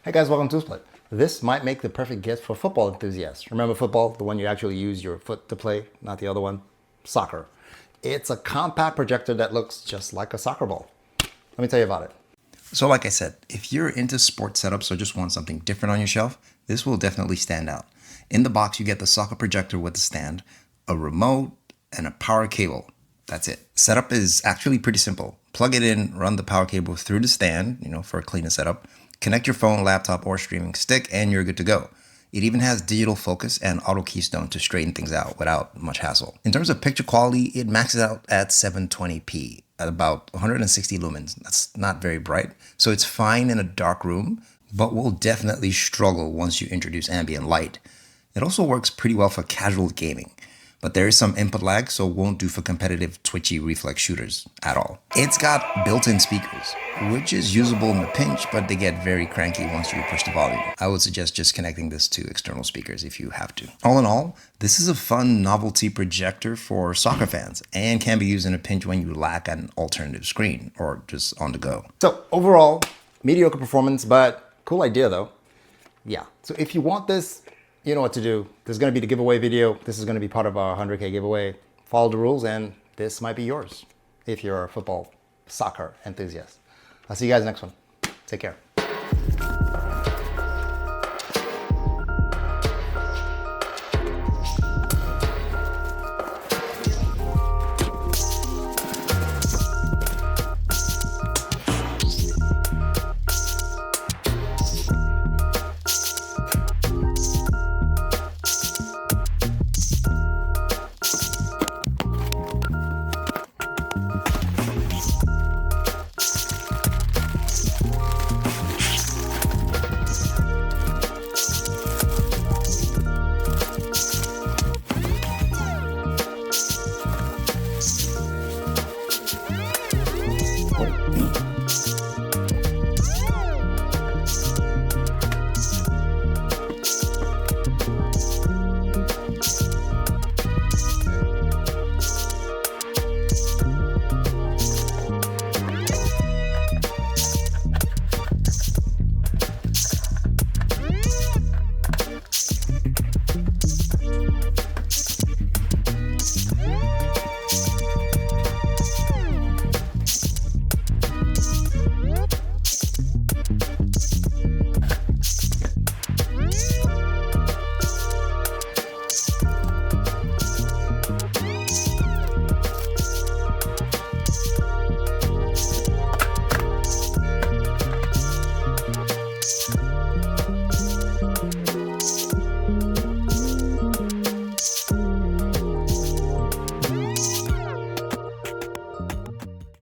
Hey guys, welcome to Split. This might make the perfect gift for football enthusiasts. Remember football, the one you actually use your foot to play, not the other one? Soccer. It's a compact projector that looks just like a soccer ball. Let me tell you about it. So like I said, if you're into sports setups or just want something different on your shelf, this will definitely stand out. In the box, you get the soccer projector with the stand, a remote, and a power cable. That's it. Setup is actually pretty simple. Plug it in, run the power cable through the stand, for a cleaner setup. Connect your phone, laptop, or streaming stick, and you're good to go. It even has digital focus and auto keystone to straighten things out without much hassle. In terms of picture quality, it maxes out at 720p at about 160 lumens. That's not very bright, so it's fine in a dark room, but will definitely struggle once you introduce ambient light. It also works pretty well for casual gaming, but there is some input lag, so won't do for competitive twitchy reflex shooters at all. It's got built-in speakers, which is usable in the pinch, but they get very cranky once you push the volume. I would suggest just connecting this to external speakers if you have to. All in all, this is a fun novelty projector for soccer fans and can be used in a pinch when you lack an alternative screen or just on the go. So overall, mediocre performance, but cool idea though. Yeah, so if you want this, you know what to do. There's going to be the giveaway video. This is going to be part of our 100K giveaway. Follow the rules and this might be yours if you're a football, soccer enthusiast. I'll see you guys next one. Take care.